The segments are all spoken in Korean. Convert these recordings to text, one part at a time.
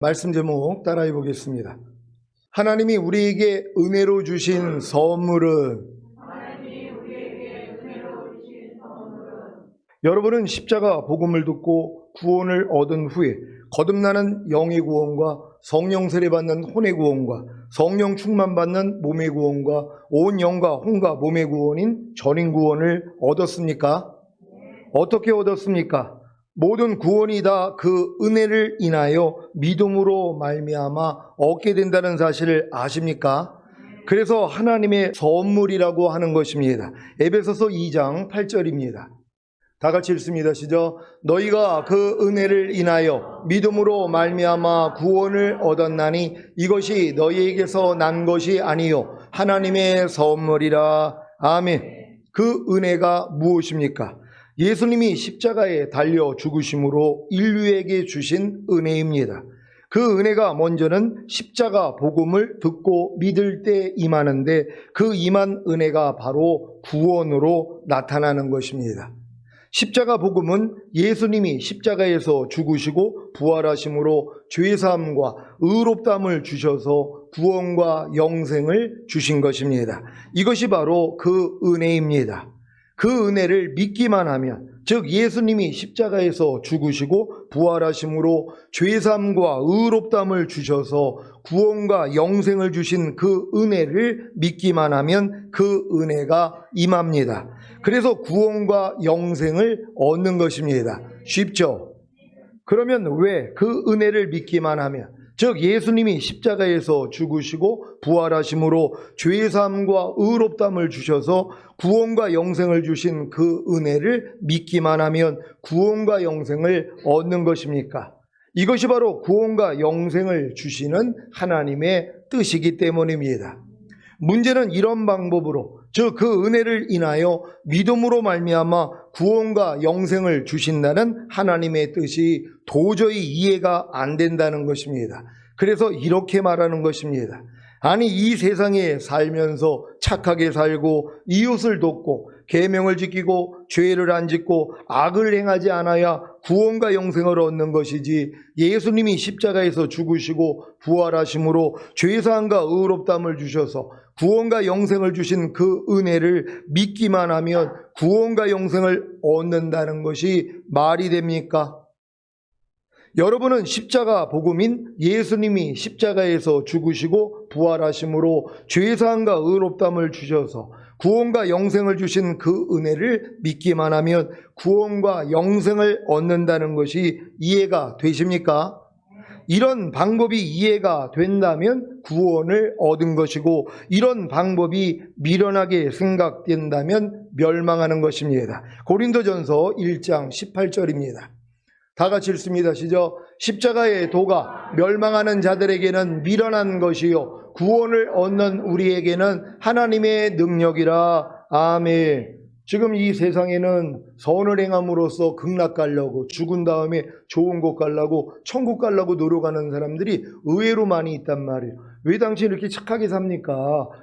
말씀 제목 따라해 보겠습니다. 하나님이 우리에게 은혜로 주신 선물은 여러분은 십자가 복음을 듣고 구원을 얻은 후에 거듭나는 영의 구원과 성령 세례 받는 혼의 구원과 성령 충만 받는 몸의 구원과 온 영과 혼과 몸의 구원인 전인 구원을 얻었습니까? 어떻게 얻었습니까? 모든 구원이 다 그 은혜를 인하여 믿음으로 말미암아 얻게 된다는 사실을 아십니까? 그래서 하나님의 선물이라고 하는 것입니다. 에베소서 2장 8절입니다. 다 같이 읽습니다. 시작. 너희가 그 은혜를 인하여 믿음으로 말미암아 구원을 얻었나니 이것이 너희에게서 난 것이 아니요 하나님의 선물이라. 아멘. 그 은혜가 무엇입니까? 예수님이 십자가에 달려 죽으심으로 인류에게 주신 은혜입니다. 그 은혜가 먼저는 십자가 복음을 듣고 믿을 때 임하는데 그 임한 은혜가 바로 구원으로 나타나는 것입니다. 십자가 복음은 예수님이 십자가에서 죽으시고 부활하심으로 죄사함과 의롭다함을 주셔서 구원과 영생을 주신 것입니다. 이것이 바로 그 은혜입니다. 그 은혜를 믿기만 하면, 즉 예수님이 십자가에서 죽으시고 부활하심으로 죄사함과 의롭다함을 주셔서 구원과 영생을 주신 그 은혜를 믿기만 하면 그 은혜가 임합니다. 그래서 구원과 영생을 얻는 것입니다. 쉽죠? 그러면 왜 그 은혜를 믿기만 하면, 즉 예수님이 십자가에서 죽으시고 부활하심으로 죄사함과 의롭다함을 주셔서 구원과 영생을 주신 그 은혜를 믿기만 하면 구원과 영생을 얻는 것입니까? 이것이 바로 구원과 영생을 주시는 하나님의 뜻이기 때문입니다. 문제는 이런 방법으로, 즉 그 은혜를 인하여 믿음으로 말미암아 구원과 영생을 주신다는 하나님의 뜻이 도저히 이해가 안 된다는 것입니다. 그래서 이렇게 말하는 것입니다. 아니, 이 세상에 살면서 착하게 살고 이웃을 돕고 계명을 지키고 죄를 안 짓고 악을 행하지 않아야 구원과 영생을 얻는 것이지, 예수님이 십자가에서 죽으시고 부활하심으로 죄사함과 의롭다함을 주셔서 구원과 영생을 주신 그 은혜를 믿기만 하면 구원과 영생을 얻는다는 것이 말이 됩니까? 여러분은 십자가 복음인 예수님이 십자가에서 죽으시고 부활하심으로 죄사함과 의롭다함을 주셔서 구원과 영생을 주신 그 은혜를 믿기만 하면 구원과 영생을 얻는다는 것이 이해가 되십니까? 이런 방법이 이해가 된다면 구원을 얻은 것이고, 이런 방법이 미련하게 생각된다면 멸망하는 것입니다. 고린도전서 1장 18절입니다. 다 같이 읽습니다. 시작. 십자가의 도가 멸망하는 자들에게는 미련한 것이요 구원을 얻는 우리에게는 하나님의 능력이라. 아멘. 지금 이 세상에는 선을 행함으로써 극락 가려고, 죽은 다음에 좋은 곳 가려고, 천국 가려고 노력하는 사람들이 의외로 많이 있단 말이에요. 왜 당신 이렇게 착하게 삽니까?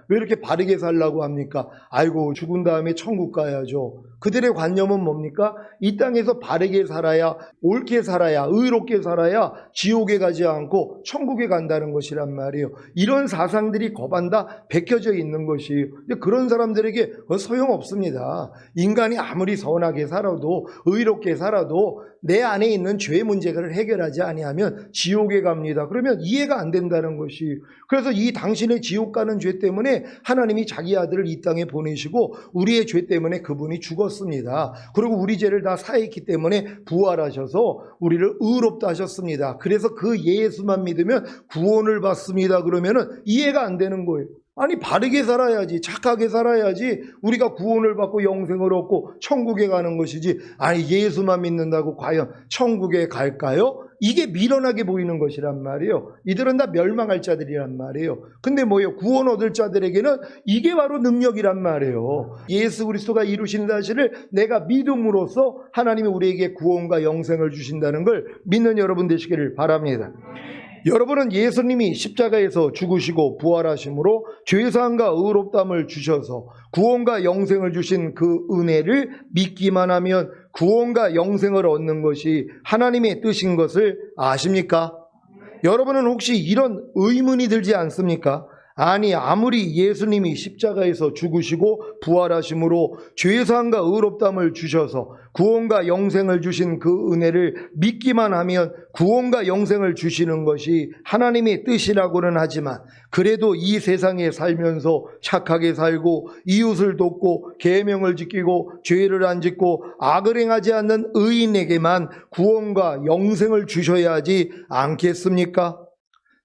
왜 이렇게 바르게 살라고 합니까? 아이고, 죽은 다음에 천국 가야죠. 그들의 관념은 뭡니까? 이 땅에서 바르게 살아야, 옳게 살아야, 의롭게 살아야 지옥에 가지 않고 천국에 간다는 것이란 말이에요. 이런 사상들이 거반다 베껴져 있는 것이에요. 근데 그런 사람들에게 소용없습니다. 인간이 아무리 선하게 살아도, 의롭게 살아도 내 안에 있는 죄 문제를 해결하지 아니하면 지옥에 갑니다. 그러면 이해가 안 된다는 것이, 그래서 이 당신의 지옥 가는 죄 때문에 하나님이 자기 아들을 이 땅에 보내시고 우리의 죄 때문에 그분이 죽었습니다. 그리고 우리 죄를 다 사했기 때문에 부활하셔서 우리를 의롭다 하셨습니다. 그래서 그 예수만 믿으면 구원을 받습니다. 그러면은 이해가 안 되는 거예요. 아니, 바르게 살아야지, 착하게 살아야지 우리가 구원을 받고 영생을 얻고 천국에 가는 것이지, 아니 예수만 믿는다고 과연 천국에 갈까요? 이게 미련하게 보이는 것이란 말이에요. 이들은 다 멸망할 자들이란 말이에요. 근데 뭐예요? 구원 얻을 자들에게는 이게 바로 능력이란 말이에요. 예수 그리스도가 이루신 사실을 내가 믿음으로써 하나님이 우리에게 구원과 영생을 주신다는 걸 믿는 여러분 되시기를 바랍니다. 여러분은 예수님이 십자가에서 죽으시고 부활하심으로 죄사함과 의롭다함을 주셔서 구원과 영생을 주신 그 은혜를 믿기만 하면 구원과 영생을 얻는 것이 하나님의 뜻인 것을 아십니까? 여러분은 혹시 이런 의문이 들지 않습니까? 아니, 아무리 예수님이 십자가에서 죽으시고 부활하심으로 죄사함과 의롭다함을 주셔서 구원과 영생을 주신 그 은혜를 믿기만 하면 구원과 영생을 주시는 것이 하나님의 뜻이라고는 하지만, 그래도 이 세상에 살면서 착하게 살고 이웃을 돕고 계명을 지키고 죄를 안 짓고 악을 행하지 않는 의인에게만 구원과 영생을 주셔야 하지 않겠습니까?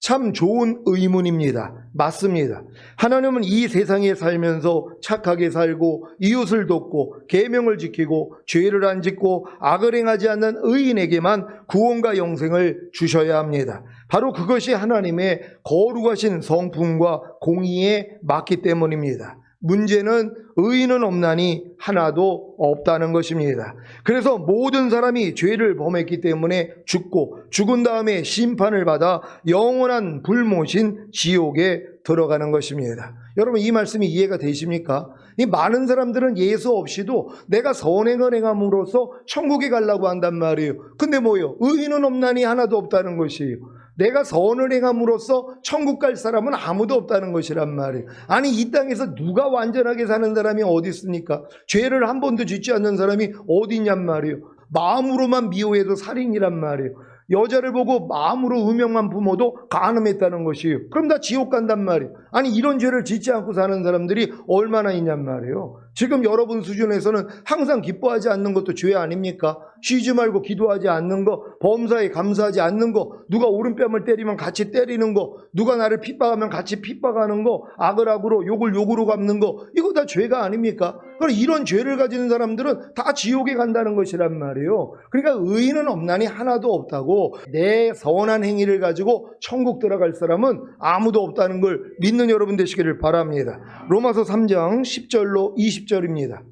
참 좋은 의문입니다. 맞습니다. 하나님은 이 세상에 살면서 착하게 살고 이웃을 돕고 계명을 지키고 죄를 안 짓고 악을 행하지 않는 의인에게만 구원과 영생을 주셔야 합니다. 바로 그것이 하나님의 거룩하신 성품과 공의에 맞기 때문입니다. 문제는 의인은 없나니 하나도 없다는 것입니다. 그래서 모든 사람이 죄를 범했기 때문에 죽고 죽은 다음에 심판을 받아 영원한 불못인 지옥에 들어가는 것입니다. 여러분, 이 말씀이 이해가 되십니까? 이 많은 사람들은 예수 없이도 내가 선행을 행함으로써 천국에 가려고 한단 말이에요. 근데 뭐예요? 의인은 없나니 하나도 없다는 것이에요. 내가 선을 행함으로써 천국 갈 사람은 아무도 없다는 것이란 말이에요. 아니, 이 땅에서 누가 완전하게 사는 사람이 어디 있습니까? 죄를 한 번도 짓지 않는 사람이 어디 있냔 말이에요. 마음으로만 미워해도 살인이란 말이에요. 여자를 보고 마음으로 음욕만 품어도 간음했다는 것이에요. 그럼 다 지옥 간단 말이에요. 아니, 이런 죄를 짓지 않고 사는 사람들이 얼마나 있냔 말이에요. 지금 여러분 수준에서는 항상 기뻐하지 않는 것도 죄 아닙니까? 쉬지 말고 기도하지 않는 거, 범사에 감사하지 않는 거, 누가 오른뺨을 때리면 같이 때리는 거, 누가 나를 핍박하면 같이 핍박하는 거, 악을 악으로 욕을 욕으로 갚는 거, 이거 다 죄가 아닙니까? 그럼 이런 죄를 가지는 사람들은 다 지옥에 간다는 것이란 말이에요. 그러니까 의인은 없나니 하나도 없다고, 내 선한 행위를 가지고 천국 들어갈 사람은 아무도 없다는 걸 믿는 여러분 되시기를 바랍니다. 로마서 3장 10절로 20절입니다.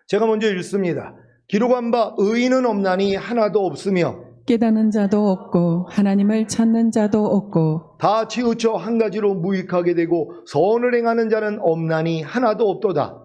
제가 먼저 읽습니다. 기록한 바 의인은 없나니 하나도 없으며 깨닫는 자도 없고 하나님을 찾는 자도 없고 다 치우쳐 한 가지로 무익하게 되고 선을 행하는 자는 없나니 하나도 없도다.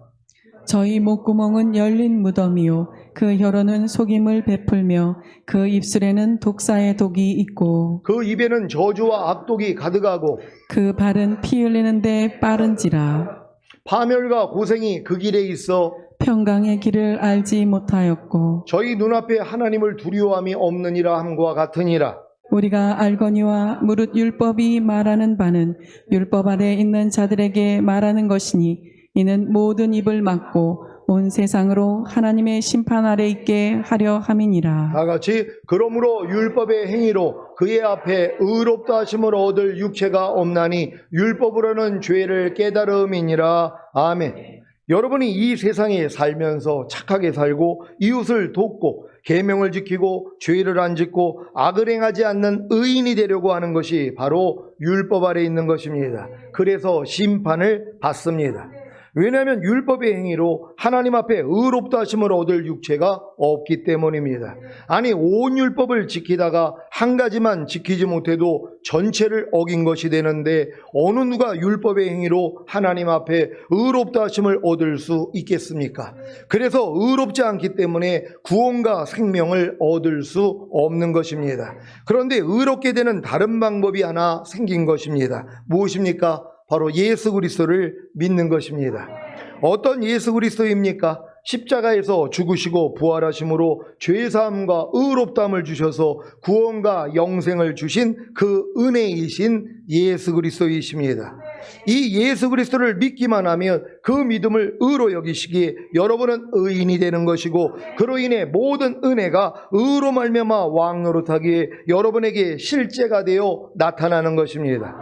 저희 목구멍은 열린 무덤이요 그 혀로는 속임을 베풀며 그 입술에는 독사의 독이 있고 그 입에는 저주와 악독이 가득하고 그 발은 피 흘리는데 빠른지라. 파멸과 고생이 그 길에 있어 평강의 길을 알지 못하였고 저희 눈앞에 하나님을 두려워함이 없느니라 함과 같으니라. 우리가 알거니와 무릇 율법이 말하는 바는 율법 아래 있는 자들에게 말하는 것이니 이는 모든 입을 막고 온 세상으로 하나님의 심판 아래 있게 하려 함이니라. 다 같이 그러므로 율법의 행위로 그의 앞에 의롭다 하심을 얻을 육체가 없나니 율법으로는 죄를 깨달음이니라. 아멘. 여러분이 이 세상에 살면서 착하게 살고 이웃을 돕고 계명을 지키고 죄를 안 짓고 악을 행하지 않는 의인이 되려고 하는 것이 바로 율법 아래 있는 것입니다. 그래서 심판을 받습니다. 왜냐하면 율법의 행위로 하나님 앞에 의롭다 하심을 얻을 육체가 없기 때문입니다. 아니, 온 율법을 지키다가 한 가지만 지키지 못해도 전체를 어긴 것이 되는데 어느 누가 율법의 행위로 하나님 앞에 의롭다 하심을 얻을 수 있겠습니까? 그래서 의롭지 않기 때문에 구원과 생명을 얻을 수 없는 것입니다. 그런데 의롭게 되는 다른 방법이 하나 생긴 것입니다. 무엇입니까? 바로 예수 그리스도를 믿는 것입니다. 어떤 예수 그리스도입니까? 십자가에서 죽으시고 부활하심으로 죄사함과 의롭다함을 주셔서 구원과 영생을 주신 그 은혜이신 예수 그리스도이십니다. 이 예수 그리스도를 믿기만 하면 그 믿음을 의로 여기시기에 여러분은 의인이 되는 것이고, 그로 인해 모든 은혜가 의로 말미암아 왕노릇하기에 여러분에게 실제가 되어 나타나는 것입니다.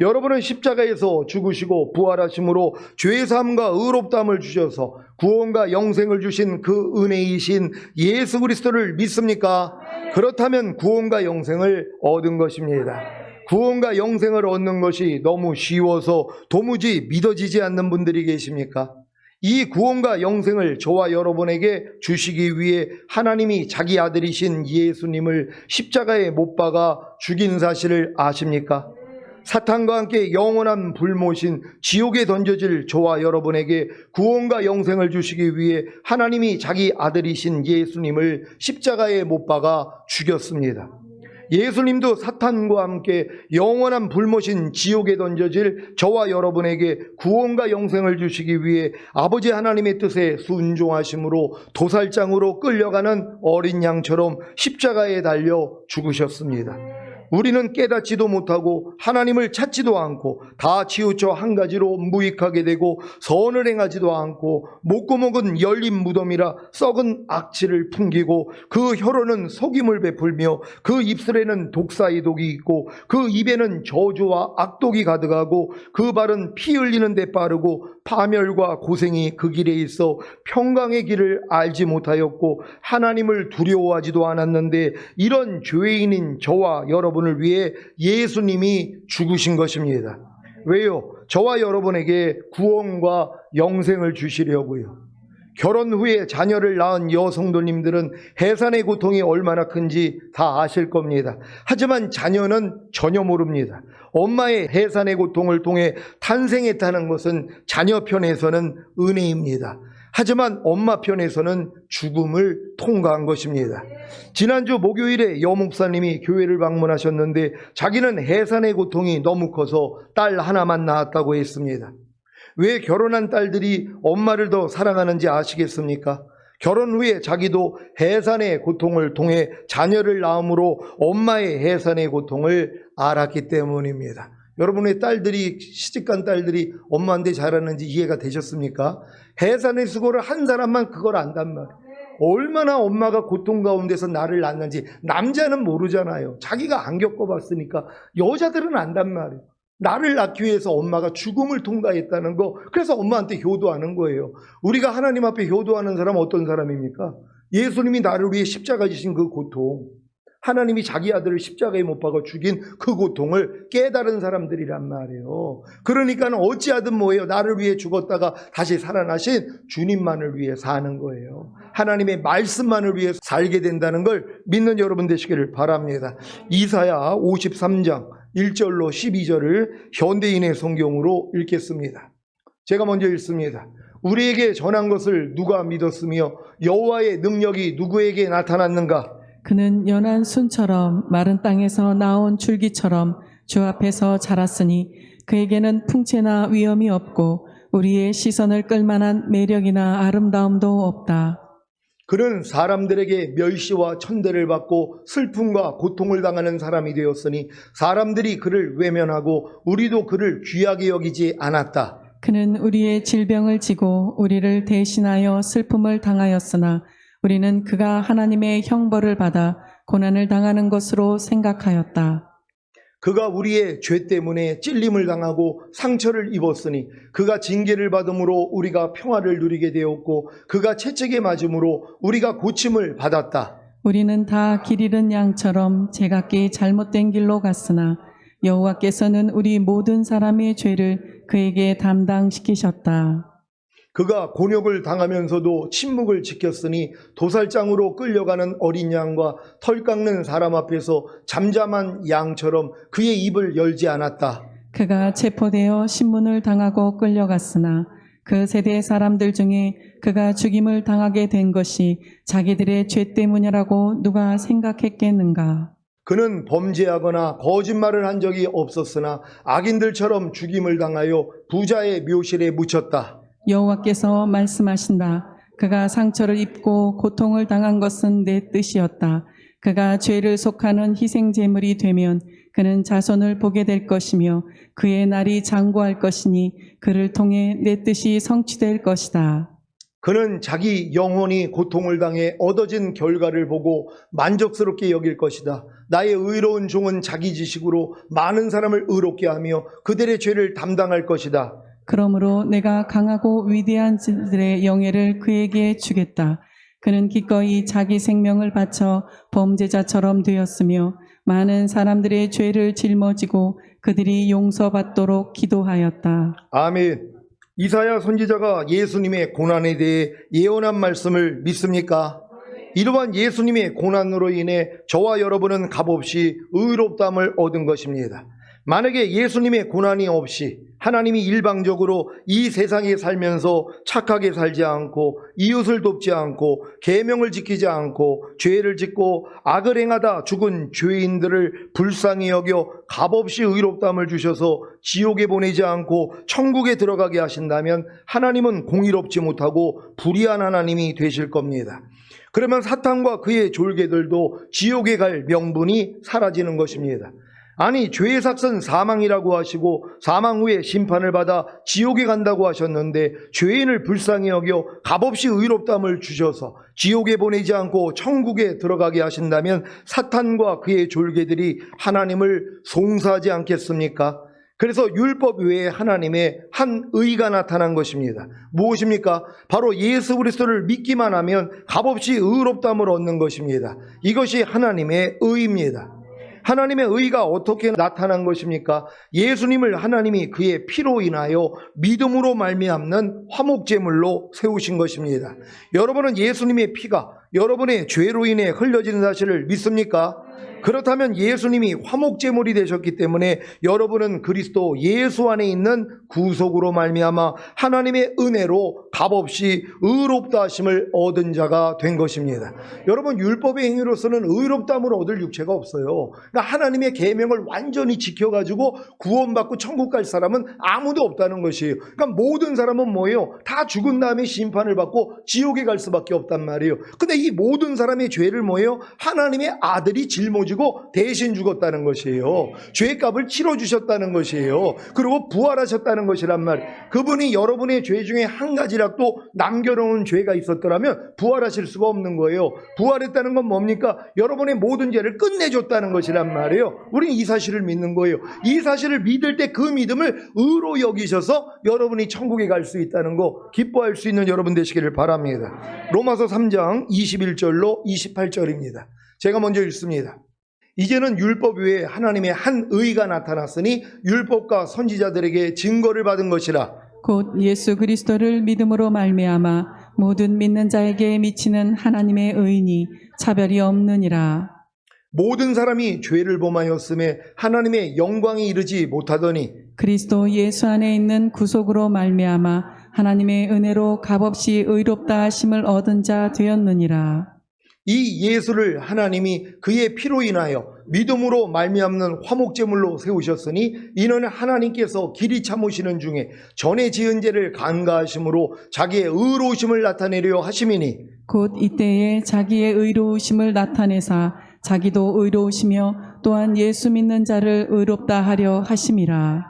여러분은 십자가에서 죽으시고 부활하심으로 죄사함과 의롭다함을 주셔서 구원과 영생을 주신 그 은혜이신 예수 그리스도를 믿습니까? 그렇다면 구원과 영생을 얻은 것입니다. 구원과 영생을 얻는 것이 너무 쉬워서 도무지 믿어지지 않는 분들이 계십니까? 이 구원과 영생을 저와 여러분에게 주시기 위해 하나님이 자기 아들이신 예수님을 십자가에 못 박아 죽인 사실을 아십니까? 사탄과 함께 영원한 불못인 지옥에 던져질 저와 여러분에게 구원과 영생을 주시기 위해 하나님이 자기 아들이신 예수님을 십자가에 못 박아 죽였습니다. 예수님도 사탄과 함께 영원한 불못인 지옥에 던져질 저와 여러분에게 구원과 영생을 주시기 위해 아버지 하나님의 뜻에 순종하심으로 도살장으로 끌려가는 어린 양처럼 십자가에 달려 죽으셨습니다. 우리는 깨닫지도 못하고 하나님을 찾지도 않고 다 치우쳐 한 가지로 무익하게 되고 선을 행하지도 않고 목구멍은 열린 무덤이라 썩은 악취를 풍기고 그 혀로는 속임을 베풀며 그 입술에는 독사의 독이 있고 그 입에는 저주와 악독이 가득하고 그 발은 피 흘리는 데 빠르고 파멸과 고생이 그 길에 있어 평강의 길을 알지 못하였고 하나님을 두려워하지도 않았는데 이런 죄인인 저와 여러분을 위해 예수님이 죽으신 것입니다. 왜요? 저와 여러분에게 구원과 영생을 주시려고요. 결혼 후에 자녀를 낳은 여성도님들은 해산의 고통이 얼마나 큰지 다 아실 겁니다. 하지만 자녀는 전혀 모릅니다. 엄마의 해산의 고통을 통해 탄생했다는 것은 자녀 편에서는 은혜입니다. 하지만 엄마 편에서는 죽음을 통과한 것입니다. 지난주 목요일에 여 목사님이 교회를 방문하셨는데 자기는 해산의 고통이 너무 커서 딸 하나만 낳았다고 했습니다. 왜 결혼한 딸들이 엄마를 더 사랑하는지 아시겠습니까? 결혼 후에 자기도 해산의 고통을 통해 자녀를 낳음으로 엄마의 해산의 고통을 알았기 때문입니다. 여러분의 딸들이, 시집간 딸들이 엄마한테 잘하는지 이해가 되셨습니까? 해산의 수고를 한 사람만 그걸 안단 말이에요. 얼마나 엄마가 고통 가운데서 나를 낳는지 남자는 모르잖아요. 자기가 안 겪어봤으니까. 여자들은 안단 말이에요. 나를 낳기 위해서 엄마가 죽음을 통과했다는 거. 그래서 엄마한테 효도하는 거예요. 우리가 하나님 앞에 효도하는 사람은 어떤 사람입니까? 예수님이 나를 위해 십자가 지신 그 고통, 하나님이 자기 아들을 십자가에 못 박아 죽인 그 고통을 깨달은 사람들이란 말이에요. 그러니까 어찌하든 뭐예요? 나를 위해 죽었다가 다시 살아나신 주님만을 위해 사는 거예요. 하나님의 말씀만을 위해 살게 된다는 걸 믿는 여러분 되시기를 바랍니다. 이사야 53장 1절로 12절을 현대인의 성경으로 읽겠습니다. 제가 먼저 읽습니다. 우리에게 전한 것을 누가 믿었으며 여호와의 능력이 누구에게 나타났는가? 그는 연한 순처럼 마른 땅에서 나온 줄기처럼 주 앞에서 자랐으니 그에게는 풍채나 위엄이 없고 우리의 시선을 끌만한 매력이나 아름다움도 없다. 그는 사람들에게 멸시와 천대를 받고 슬픔과 고통을 당하는 사람이 되었으니 사람들이 그를 외면하고 우리도 그를 귀하게 여기지 않았다. 그는 우리의 질병을 지고 우리를 대신하여 슬픔을 당하였으나 우리는 그가 하나님의 형벌을 받아 고난을 당하는 것으로 생각하였다. 그가 우리의 죄 때문에 찔림을 당하고 상처를 입었으니 그가 징계를 받음으로 우리가 평화를 누리게 되었고 그가 채찍에 맞음으로 우리가 고침을 받았다. 우리는 다 길 잃은 양처럼 제각기 잘못된 길로 갔으나 여호와께서는 우리 모든 사람의 죄를 그에게 담당시키셨다. 그가 곤욕을 당하면서도 침묵을 지켰으니 도살장으로 끌려가는 어린 양과 털 깎는 사람 앞에서 잠잠한 양처럼 그의 입을 열지 않았다. 그가 체포되어 신문을 당하고 끌려갔으나 그 세대 사람들 중에 그가 죽임을 당하게 된 것이 자기들의 죄 때문이라고 누가 생각했겠는가? 그는 범죄하거나 거짓말을 한 적이 없었으나 악인들처럼 죽임을 당하여 부자의 묘실에 묻혔다. 여호와께서 말씀하신다. 그가 상처를 입고 고통을 당한 것은 내 뜻이었다. 그가 죄를 속하는 희생제물이 되면 그는 자손을 보게 될 것이며 그의 날이 장구할 것이니 그를 통해 내 뜻이 성취될 것이다. 그는 자기 영혼이 고통을 당해 얻어진 결과를 보고 만족스럽게 여길 것이다. 나의 의로운 종은 자기 지식으로 많은 사람을 의롭게 하며 그들의 죄를 담당할 것이다. 그러므로 내가 강하고 위대한 자들의 영예를 그에게 주겠다. 그는 기꺼이 자기 생명을 바쳐 범죄자처럼 되었으며 많은 사람들의 죄를 짊어지고 그들이 용서받도록 기도하였다. 아멘. 이사야 선지자가 예수님의 고난에 대해 예언한 말씀을 믿습니까? 이러한 예수님의 고난으로 인해 저와 여러분은 값없이 의롭다함을 얻은 것입니다. 만약에 예수님의 고난이 없이 하나님이 일방적으로 이 세상에 살면서 착하게 살지 않고 이웃을 돕지 않고 계명을 지키지 않고 죄를 짓고 악을 행하다 죽은 죄인들을 불쌍히 여겨 값없이 의롭다함을 주셔서 지옥에 보내지 않고 천국에 들어가게 하신다면 하나님은 공의롭지 못하고 불의한 하나님이 되실 겁니다. 그러면 사탄과 그의 졸개들도 지옥에 갈 명분이 사라지는 것입니다. 아니, 죄의 삭은 사망이라고 하시고 사망 후에 심판을 받아 지옥에 간다고 하셨는데 죄인을 불쌍히 여겨 값없이 의롭다함을 주셔서 지옥에 보내지 않고 천국에 들어가게 하신다면 사탄과 그의 졸개들이 하나님을 송사하지 않겠습니까? 그래서 율법 외에 하나님의 한 의가 나타난 것입니다. 무엇입니까? 바로 예수 그리스도를 믿기만 하면 값없이 의롭다함을 얻는 것입니다. 이것이 하나님의 의입니다. 하나님의 의가 어떻게 나타난 것입니까? 예수님을 하나님이 그의 피로 인하여 믿음으로 말미암는 화목제물로 세우신 것입니다. 여러분은 예수님의 피가 여러분의 죄로 인해 흘려지는 사실을 믿습니까? 그렇다면 예수님이 화목제물이 되셨기 때문에 여러분은 그리스도 예수 안에 있는 구속으로 말미암아 하나님의 은혜로 값없이 의롭다 하심을 얻은 자가 된 것입니다. 여러분, 율법의 행위로서는 의롭다함을 얻을 육체가 없어요. 그러니까 하나님의 계명을 완전히 지켜가지고 구원받고 천국 갈 사람은 아무도 없다는 것이에요. 그러니까 모든 사람은 뭐예요? 다 죽은 다음에 심판을 받고 지옥에 갈 수밖에 없단 말이에요. 근데 이 모든 사람의 죄를 뭐예요? 하나님의 아들이 짊어지고 대신 죽었다는 것이에요. 죄값을 치러주셨다는 것이에요. 그리고 부활하셨다는 것이란 말이에요. 그분이 여러분의 죄 중에 한 가지라도 남겨놓은 죄가 있었더라면 부활하실 수가 없는 거예요. 부활했다는 건 뭡니까? 여러분의 모든 죄를 끝내줬다는 것이란 말이에요. 우리는 이 사실을 믿는 거예요. 이 사실을 믿을 때 그 믿음을 의로 여기셔서 여러분이 천국에 갈 수 있다는 거 기뻐할 수 있는 여러분 되시기를 바랍니다. 로마서 3장 21절로 28절입니다. 제가 먼저 읽습니다. 이제는 율법 외에 하나님의 한 의가 나타났으니 율법과 선지자들에게 증거를 받은 것이라. 곧 예수 그리스도를 믿음으로 말미암아 모든 믿는 자에게 미치는 하나님의 의니 차별이 없느니라. 모든 사람이 죄를 범하였음에 하나님의 영광이 이르지 못하더니 그리스도 예수 안에 있는 구속으로 말미암아 하나님의 은혜로 값없이 의롭다 하심을 얻은 자 되었느니라. 이 예수를 하나님이 그의 피로 인하여 믿음으로 말미암는 화목제물로 세우셨으니 이는 하나님께서 길이 참으시는 중에 전에 지은 죄를 간과하심으로 자기의 의로우심을 나타내려 하심이니 곧 이때에 자기의 의로우심을 나타내사 자기도 의로우시며 또한 예수 믿는 자를 의롭다 하려 하심이라.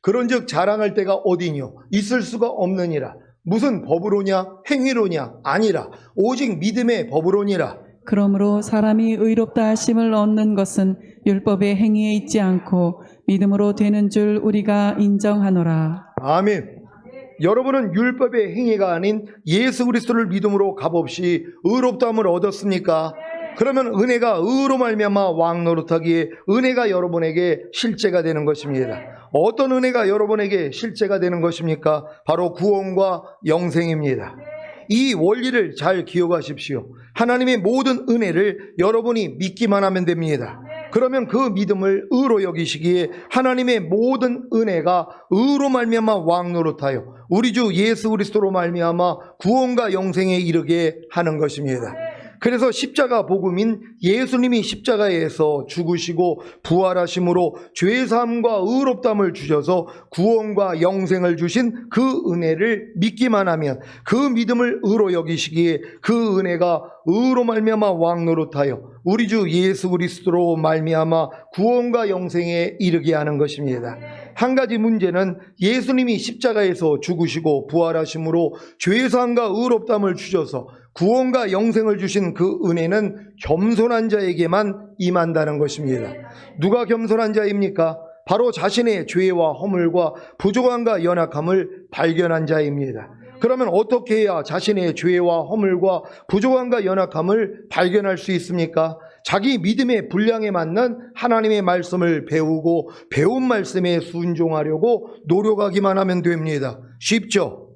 그런즉 자랑할 때가 어디뇨? 있을 수가 없느니라. 무슨 법으로냐? 행위로냐? 아니라 오직 믿음의 법으로니라. 그러므로 사람이 의롭다 하심을 얻는 것은 율법의 행위에 있지 않고 믿음으로 되는 줄 우리가 인정하노라. 아멘. 여러분은 율법의 행위가 아닌 예수 그리스도를 믿음으로 값없이 의롭다함을 얻었습니까? 그러면 은혜가 의로 말미암아 왕 노릇하기에 은혜가 여러분에게 실제가 되는 것입니다. 어떤 은혜가 여러분에게 실제가 되는 것입니까? 바로 구원과 영생입니다. 이 원리를 잘 기억하십시오. 하나님의 모든 은혜를 여러분이 믿기만 하면 됩니다. 그러면 그 믿음을 의로 여기시기에 하나님의 모든 은혜가 의로 말미암아 왕 노릇하여 우리 주 예수 그리스도로 말미암아 구원과 영생에 이르게 하는 것입니다. 그래서 십자가 복음인 예수님이 십자가에서 죽으시고 부활하심으로 죄사함과 의롭다함을 주셔서 구원과 영생을 주신 그 은혜를 믿기만 하면 그 믿음을 의로 여기시기에 그 은혜가 의로 말미암아 왕 노릇하여 우리 주 예수 그리스도로 말미암아 구원과 영생에 이르게 하는 것입니다. 한 가지 문제는 예수님이 십자가에서 죽으시고 부활하심으로 죄사함과 의롭다함을 주셔서 구원과 영생을 주신 그 은혜는 겸손한 자에게만 임한다는 것입니다. 누가 겸손한 자입니까? 바로 자신의 죄와 허물과 부족함과 연약함을 발견한 자입니다. 그러면 어떻게 해야 자신의 죄와 허물과 부족함과 연약함을 발견할 수 있습니까? 자기 믿음의 분량에 맞는 하나님의 말씀을 배우고 배운 말씀에 순종하려고 노력하기만 하면 됩니다. 쉽죠?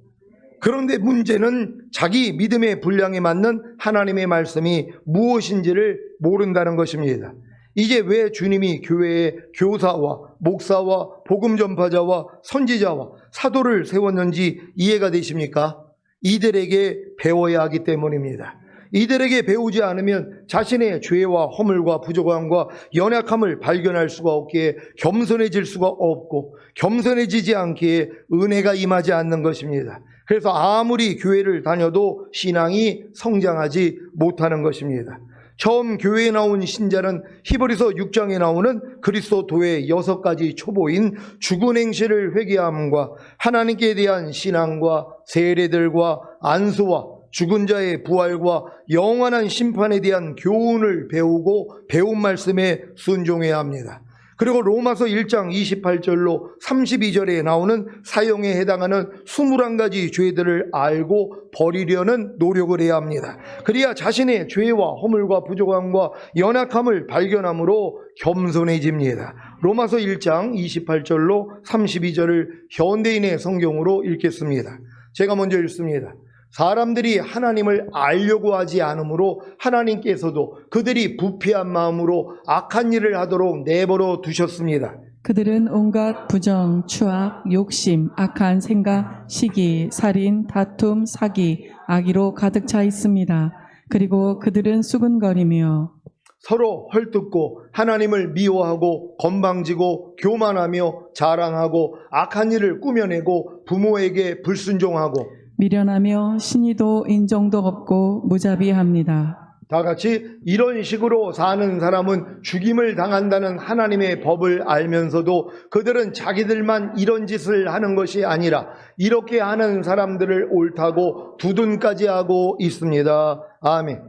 그런데 문제는 자기 믿음의 분량에 맞는 하나님의 말씀이 무엇인지를 모른다는 것입니다. 이제 왜 주님이 교회에 교사와 목사와 복음 전파자와 선지자와 사도를 세웠는지 이해가 되십니까? 이들에게 배워야 하기 때문입니다. 이들에게 배우지 않으면 자신의 죄와 허물과 부족함과 연약함을 발견할 수가 없기에 겸손해질 수가 없고, 겸손해지지 않기에 은혜가 임하지 않는 것입니다. 그래서 아무리 교회를 다녀도 신앙이 성장하지 못하는 것입니다. 처음 교회에 나온 신자는 히브리서 6장에 나오는 그리스도도의 6가지 초보인 죽은 행실을 회개함과 하나님께 대한 신앙과 세례들과 안수와 죽은 자의 부활과 영원한 심판에 대한 교훈을 배우고 배운 말씀에 순종해야 합니다. 그리고 로마서 1장 28절로 32절에 나오는 사형에 해당하는 21가지 죄들을 알고 버리려는 노력을 해야 합니다. 그래야 자신의 죄와 허물과 부족함과 연약함을 발견함으로 겸손해집니다. 로마서 1장 28절로 32절을 현대인의 성경으로 읽겠습니다. 제가 먼저 읽습니다. 사람들이 하나님을 알려고 하지 않으므로 하나님께서도 그들이 부패한 마음으로 악한 일을 하도록 내버려 두셨습니다. 그들은 온갖 부정, 추악, 욕심, 악한 생각, 시기, 살인, 다툼, 사기, 악의로 가득 차 있습니다. 그리고 그들은 수근거리며 서로 헐뜯고 하나님을 미워하고 건방지고 교만하며 자랑하고 악한 일을 꾸며내고 부모에게 불순종하고 미련하며 신의도 인정도 없고 무자비합니다. 다 같이 이런 식으로 사는 사람은 죽임을 당한다는 하나님의 법을 알면서도 그들은 자기들만 이런 짓을 하는 것이 아니라 이렇게 하는 사람들을 옳다고 두둔까지 하고 있습니다. 아멘.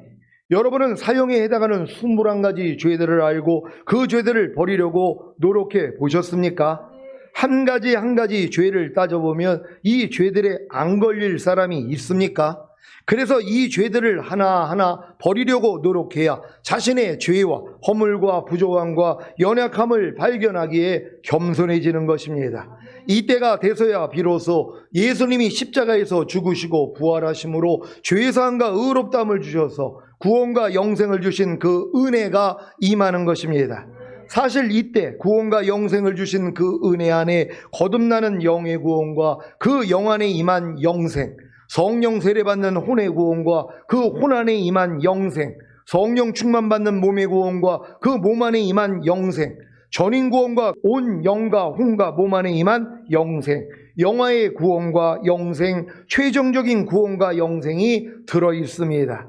여러분은 사형에 해당하는 21가지 죄들을 알고 그 죄들을 버리려고 노력해 보셨습니까? 한 가지 한 가지 죄를 따져보면 이 죄들에 안 걸릴 사람이 있습니까? 그래서 이 죄들을 하나하나 버리려고 노력해야 자신의 죄와 허물과 부족함과 연약함을 발견하기에 겸손해지는 것입니다. 이때가 돼서야 비로소 예수님이 십자가에서 죽으시고 부활하심으로 죄사함과 의롭다함을 주셔서 구원과 영생을 주신 그 은혜가 임하는 것입니다. 사실 이때 구원과 영생을 주신 그 은혜 안에 거듭나는 영의 구원과 그 영 안에 임한 영생, 성령 세례받는 혼의 구원과 그 혼 안에 임한 영생, 성령 충만받는 몸의 구원과 그 몸 안에 임한 영생, 전인 구원과 온 영과 혼과 몸 안에 임한 영생, 영화의 구원과 영생, 최종적인 구원과 영생이 들어있습니다.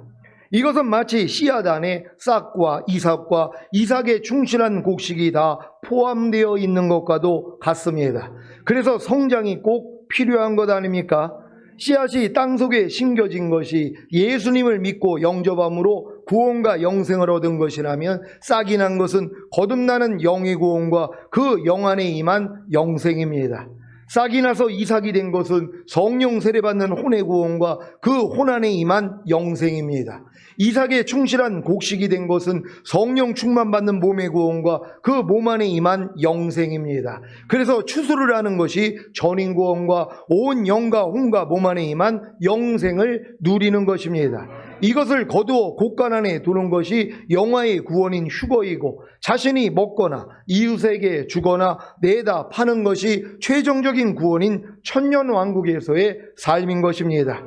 이것은 마치 씨앗 안에 싹과 이삭과 이삭의 충실한 곡식이 다 포함되어 있는 것과도 같습니다. 그래서 성장이 꼭 필요한 것 아닙니까? 씨앗이 땅속에 심겨진 것이 예수님을 믿고 영접함으로 구원과 영생을 얻은 것이라면 싹이 난 것은 거듭나는 영의 구원과 그 영 안에 임한 영생입니다. 싹이 나서 이삭이 된 것은 성령 세례받는 혼의 구원과 그 혼 안에 임한 영생입니다. 이삭의 충실한 곡식이 된 것은 성령 충만받는 몸의 구원과 그 몸 안에 임한 영생입니다. 그래서 추수를 하는 것이 전인 구원과 온 영과 혼과 몸 안에 임한 영생을 누리는 것입니다. 이것을 거두어 곳간 안에 두는 것이 영화의 구원인 휴거이고 자신이 먹거나 이웃에게 주거나 내다 파는 것이 최종적인 구원인 천년왕국에서의 삶인 것입니다.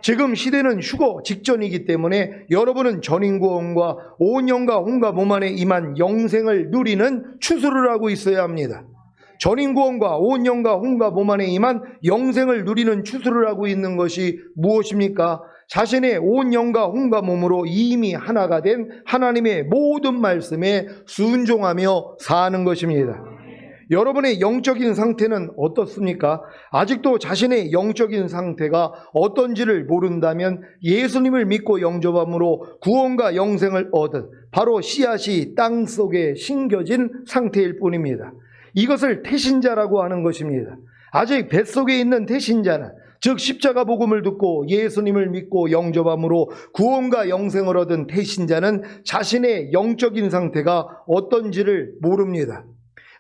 지금 시대는 휴거 직전이기 때문에 여러분은 전인구원과 온 영과 혼과 몸 안에 임한 영생을 누리는 추수를 하고 있어야 합니다. 전인구원과 온 영과 혼과 몸 안에 임한 영생을 누리는 추수를 하고 있는 것이 무엇입니까? 자신의 온 영과 혼과 몸으로 이미 하나가 된 하나님의 모든 말씀에 순종하며 사는 것입니다. 여러분의 영적인 상태는 어떻습니까? 아직도 자신의 영적인 상태가 어떤지를 모른다면 예수님을 믿고 영접함으로 구원과 영생을 얻은 바로 씨앗이 땅속에 심겨진 상태일 뿐입니다. 이것을 태신자라고 하는 것입니다. 아직 뱃속에 있는 태신자는 즉 십자가 복음을 듣고 예수님을 믿고 영접함으로 구원과 영생을 얻은 태신자는 자신의 영적인 상태가 어떤지를 모릅니다.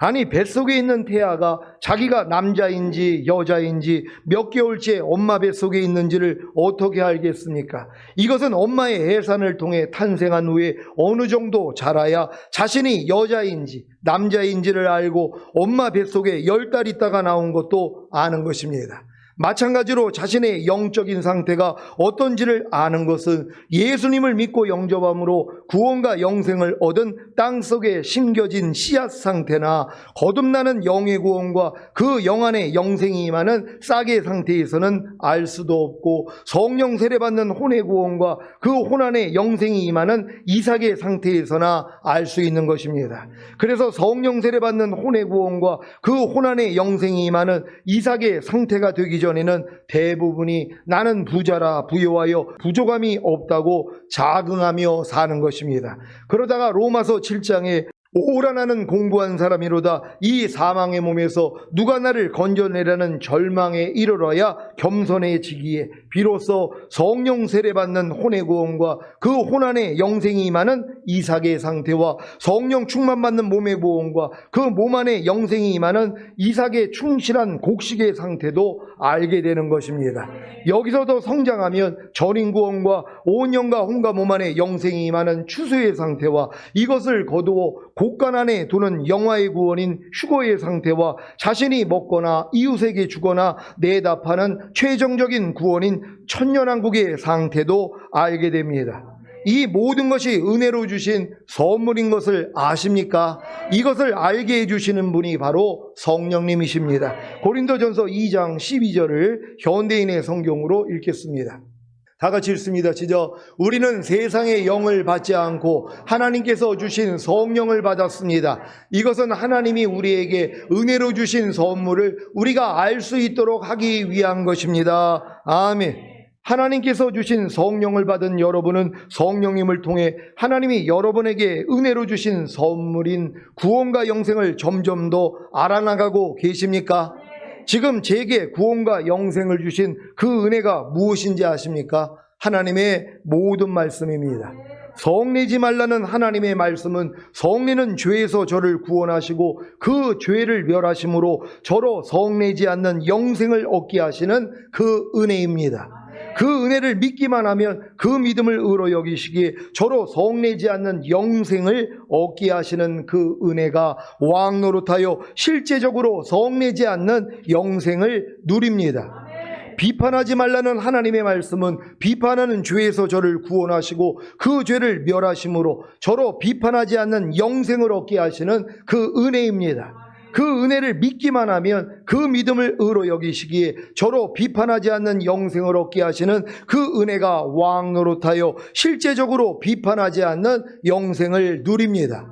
아니, 뱃속에 있는 태아가 자기가 남자인지 여자인지 몇 개월째 엄마 뱃속에 있는지를 어떻게 알겠습니까? 이것은 엄마의 해산을 통해 탄생한 후에 어느 정도 자라야 자신이 여자인지 남자인지를 알고 엄마 뱃속에 10달 있다가 나온 것도 아는 것입니다. 마찬가지로 자신의 영적인 상태가 어떤지를 아는 것은 예수님을 믿고 영접함으로 구원과 영생을 얻은 땅속에 심겨진 씨앗 상태나 거듭나는 영의 구원과 그 영 안에 영생이 임하는 싹의 상태에서는 알 수도 없고, 성령 세례받는 혼의 구원과 그 혼 안에 영생이 임하는 이삭의 상태에서나 알 수 있는 것입니다. 그래서 성령 세례받는 혼의 구원과 그 혼 안에 영생이 임하는 이삭의 상태가 되기 전에는 대부분이 나는 부자라 부요하여 부족함이 없다고 자긍하며 사는 것입니다. 그러다가 로마서 7장에 오라 나는 공부한 사람이로다 이 사망의 몸에서 누가 나를 건져내라는 절망에 이르러야 겸손해지기에 비로소 성령 세례받는 혼의 구원과 그 혼 안에 영생이 임하는 이삭의 상태와 성령 충만받는 몸의 구원과 그 몸 안에 영생이 임하는 이삭의 충실한 곡식의 상태도 알게 되는 것입니다. 여기서 더 성장하면 전인 구원과 온 영과 혼과 몸 안에 영생이 임하는 추수의 상태와 이것을 거두어 곳간 안에 두는 영화의 구원인 휴거의 상태와 자신이 먹거나 이웃에게 주거나 내답하는 최종적인 구원인 천년왕국의 상태도 알게 됩니다. 이 모든 것이 은혜로 주신 선물인 것을 아십니까? 이것을 알게 해주시는 분이 바로 성령님이십니다. 고린도전서 2장 12절을 현대인의 성경으로 읽겠습니다. 다 같이 읽습니다. 시작. 우리는 세상의 영을 받지 않고 하나님께서 주신 성령을 받았습니다. 이것은 하나님이 우리에게 은혜로 주신 선물을 우리가 알 수 있도록 하기 위한 것입니다. 아멘. 하나님께서 주신 성령을 받은 여러분은 성령님을 통해 하나님이 여러분에게 은혜로 주신 선물인 구원과 영생을 점점 더 알아나가고 계십니까? 지금 제게 구원과 영생을 주신 그 은혜가 무엇인지 아십니까? 하나님의 모든 말씀입니다. 성내지 말라는 하나님의 말씀은 성내는 죄에서 저를 구원하시고 그 죄를 멸하심으로 저로 성내지 않는 영생을 얻게 하시는 그 은혜입니다. 그 은혜를 믿기만 하면 그 믿음을 의로 여기시기에 저로 성내지 않는 영생을 얻게 하시는 그 은혜가 왕노릇하여 실제적으로 성내지 않는 영생을 누립니다. 비판하지 말라는 하나님의 말씀은 비판하는 죄에서 저를 구원하시고 그 죄를 멸하심으로 저로 비판하지 않는 영생을 얻게 하시는 그 은혜입니다. 그 은혜를 믿기만 하면 그 믿음을 의로 여기시기에 저로 비판하지 않는 영생을 얻게 하시는 그 은혜가 왕노릇하여 실제적으로 비판하지 않는 영생을 누립니다.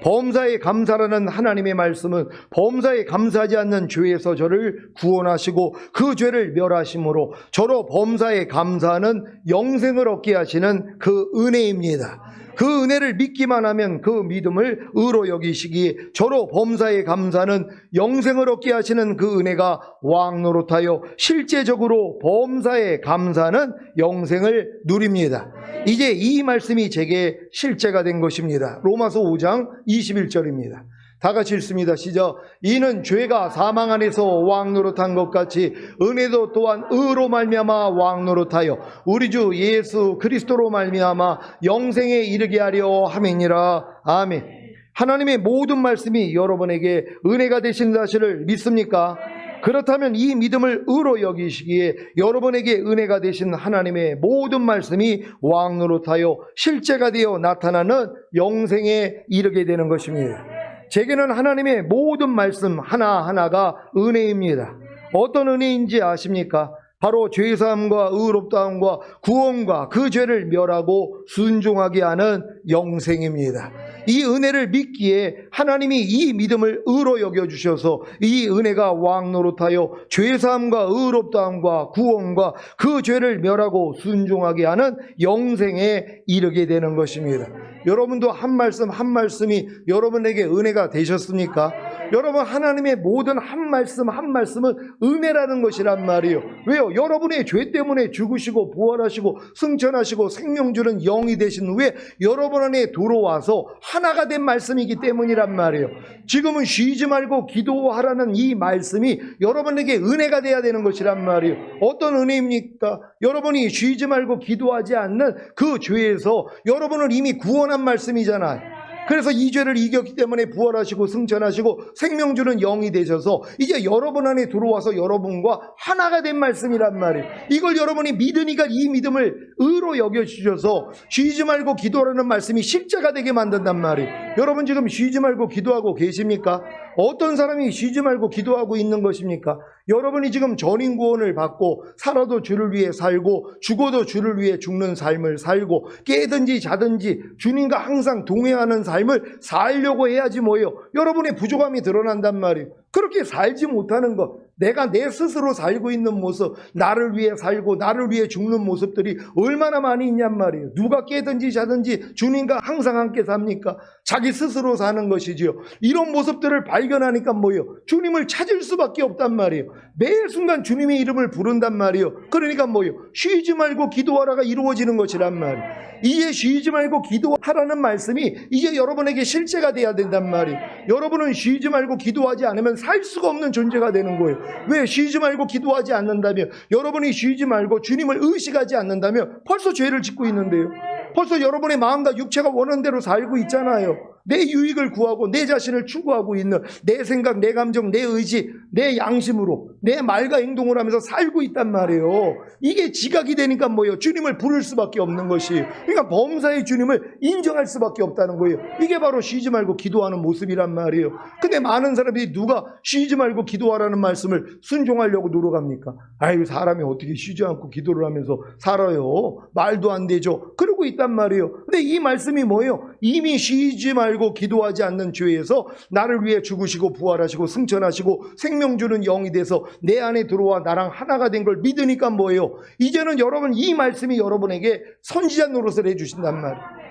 범사에 감사라는 하나님의 말씀은 범사에 감사하지 않는 죄에서 저를 구원하시고 그 죄를 멸하심으로 저로 범사에 감사하는 영생을 얻게 하시는 그 은혜입니다. 그 은혜를 믿기만 하면 그 믿음을 의로 여기시기에 저로 범사에 감사하는 영생을 얻게 하시는 그 은혜가 왕노릇하여 실제적으로 범사에 감사하는 영생을 누립니다. 이제 이 말씀이 제게 실제가 된 것입니다. 로마서 5장 21절입니다. 다 같이 읽습니다. 시작. 이는 죄가 사망 안에서 왕노릇한 것 같이 은혜도 또한 의로 말미암아 왕노릇하여 우리 주 예수 그리스도로 말미암아 영생에 이르게 하려 함이니라. 아멘. 하나님의 모든 말씀이 여러분에게 은혜가 되신 사실을 믿습니까? 그렇다면 이 믿음을 의로 여기시기에 여러분에게 은혜가 되신 하나님의 모든 말씀이 왕노릇하여 실제가 되어 나타나는 영생에 이르게 되는 것입니다. 제게는 하나님의 모든 말씀 하나하나가 은혜입니다. 어떤 은혜인지 아십니까? 바로 죄사함과 의롭다함과 구원과 그 죄를 멸하고 순종하게 하는 영생입니다. 이 은혜를 믿기에 하나님이 이 믿음을 의로 여겨주셔서 이 은혜가 왕노릇하여 죄사함과 의롭다함과 구원과 그 죄를 멸하고 순종하게 하는 영생에 이르게 되는 것입니다. 여러분도 한 말씀 한 말씀이 여러분에게 은혜가 되셨습니까? 여러분, 하나님의 모든 한 말씀 한 말씀은 은혜라는 것이란 말이에요. 왜요? 여러분의 죄 때문에 죽으시고 부활하시고 승천하시고 생명 주는 영이 되신 후에 여러분 안에 들어와서 하나가 된 말씀이기 때문이란 말이에요. 지금은 쉬지 말고 기도하라는 이 말씀이 여러분에게 은혜가 돼야 되는 것이란 말이에요. 어떤 은혜입니까? 여러분이 쉬지 말고 기도하지 않는 그 죄에서 여러분을 이미 구원한 말씀이잖아요. 그래서 이 죄를 이겼기 때문에 부활하시고 승천하시고 생명 주는 영이 되셔서 이제 여러분 안에 들어와서 여러분과 하나가 된 말씀이란 말이에요. 이걸 여러분이 믿으니까 이 믿음을 의로 여겨주셔서 쉬지 말고 기도하라는 말씀이 실제가 되게 만든단 말이에요. 여러분 지금 쉬지 말고 기도하고 계십니까? 어떤 사람이 쉬지 말고 기도하고 있는 것입니까? 여러분이 지금 전인 구원을 받고 살아도 주를 위해 살고 죽어도 주를 위해 죽는 삶을 살고 깨든지 자든지 주님과 항상 동행하는 삶을 살려고 해야지 뭐예요. 여러분의 부족함이 드러난단 말이에요. 그렇게 살지 못하는 것, 내가 내 스스로 살고 있는 모습, 나를 위해 살고 나를 위해 죽는 모습들이 얼마나 많이 있냔 말이에요. 누가 깨든지 자든지 주님과 항상 함께 삽니까? 자기 스스로 사는 것이지요. 이런 모습들을 발견하니까 뭐예요? 주님을 찾을 수밖에 없단 말이에요. 매 순간 주님의 이름을 부른단 말이에요. 그러니까 뭐예요? 쉬지 말고 기도하라가 이루어지는 것이란 말이에요. 이제 쉬지 말고 기도하라는 말씀이 이제 여러분에게 실제가 돼야 된단 말이에요. 여러분은 쉬지 말고 기도하지 않으면 살 수가 없는 존재가 되는 거예요. 왜? 쉬지 말고 기도하지 않는다면, 여러분이 쉬지 말고 주님을 의식하지 않는다면 벌써 죄를 짓고 있는데요. 벌써 여러분의 마음과 육체가 원하는 대로 살고 있잖아요. 내 유익을 구하고 내 자신을 추구하고 있는 내 생각, 내 감정, 내 의지, 내 양심으로 내 말과 행동을 하면서 살고 있단 말이에요. 이게 지각이 되니까 뭐예요? 주님을 부를 수밖에 없는 것이, 그러니까 범사의 주님을 인정할 수밖에 없다는 거예요. 이게 바로 쉬지 말고 기도하는 모습이란 말이에요. 근데 많은 사람들이 누가 쉬지 말고 기도하라는 말씀을 순종하려고 노력합니까? 아유, 사람이 어떻게 쉬지 않고 기도를 하면서 살아요? 말도 안 되죠. 그러고 있단 말이에요. 근데 이 말씀이 뭐예요? 이미 쉬지 말고 기도하지 않는 죄에서 나를 위해 죽으시고 부활하시고 승천하시고 생명 주는 영이 돼서 내 안에 들어와 나랑 하나가 된 걸 믿으니까 뭐예요? 이제는 여러분 이 말씀이 여러분에게 선지자 노릇을 해주신단 말이에요.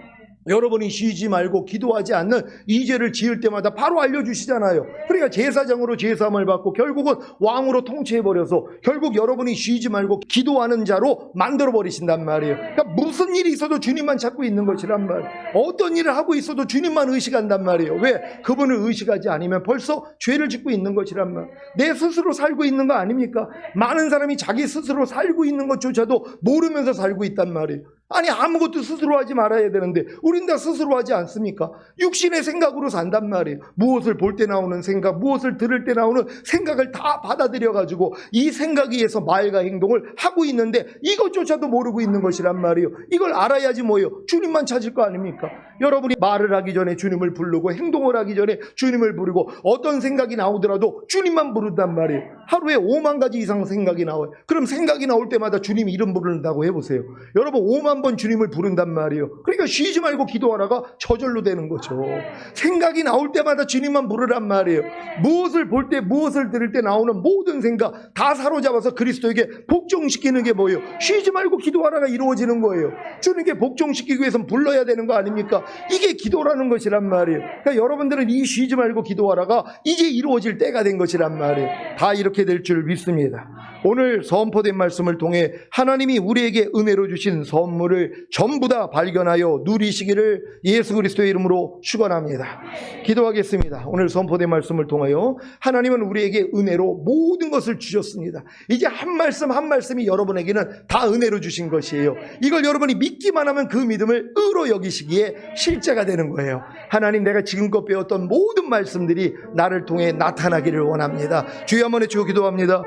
여러분이 쉬지 말고 기도하지 않는 이 죄를 지을 때마다 바로 알려주시잖아요. 그러니까 제사장으로 제사함을 받고 결국은 왕으로 통치해버려서 결국 여러분이 쉬지 말고 기도하는 자로 만들어버리신단 말이에요. 그러니까 무슨 일이 있어도 주님만 찾고 있는 것이란 말이에요. 어떤 일을 하고 있어도 주님만 의식한단 말이에요. 왜? 그분을 의식하지 않으면 벌써 죄를 짓고 있는 것이란 말이에요. 내 스스로 살고 있는 거 아닙니까? 많은 사람이 자기 스스로 살고 있는 것조차도 모르면서 살고 있단 말이에요. 아니, 아무것도 스스로 하지 말아야 되는데 우린 다 스스로 하지 않습니까? 육신의 생각으로 산단 말이에요. 무엇을 볼 때 나오는 생각, 무엇을 들을 때 나오는 생각을 다 받아들여가지고 이 생각에 의해서 말과 행동을 하고 있는데 이것조차도 모르고 있는 것이란 말이에요. 이걸 알아야지 뭐예요? 주님만 찾을 거 아닙니까? 여러분이 말을 하기 전에 주님을 부르고 행동을 하기 전에 주님을 부르고 어떤 생각이 나오더라도 주님만 부른단 말이에요. 하루에 5만 가지 이상 생각이 나와요. 그럼 생각이 나올 때마다 주님 이름 부른다고 해보세요. 여러분 5만 번 주님을 부른단 말이에요. 그러니까 쉬지 말고 기도하라가 저절로 되는 거죠. 생각이 나올 때마다 주님만 부르란 말이에요. 무엇을 볼 때 무엇을 들을 때 나오는 모든 생각 다 사로잡아서 그리스도에게 복종시키는 게 뭐예요? 쉬지 말고 기도하라가 이루어지는 거예요. 주님께 복종시키기 위해서는 불러야 되는 거 아닙니까? 이게 기도라는 것이란 말이에요. 그러니까 여러분들은 이 쉬지 말고 기도하라가 이제 이루어질 때가 된 것이란 말이에요. 다 이렇게 될 줄 믿습니다. 오늘 선포된 말씀을 통해 하나님이 우리에게 은혜로 주신 선물을 전부 다 발견하여 누리시기를 예수 그리스도의 이름으로 축원합니다. 기도하겠습니다. 오늘 선포된 말씀을 통하여 하나님은 우리에게 은혜로 모든 것을 주셨습니다. 이제 한 말씀 한 말씀이 여러분에게는 다 은혜로 주신 것이에요. 이걸 여러분이 믿기만 하면 그 믿음을 의로 여기시기에 실제가 되는 거예요. 하나님, 내가 지금껏 배웠던 모든 말씀들이 나를 통해 나타나기를 원합니다. 주여 한번 외치고 기도합니다.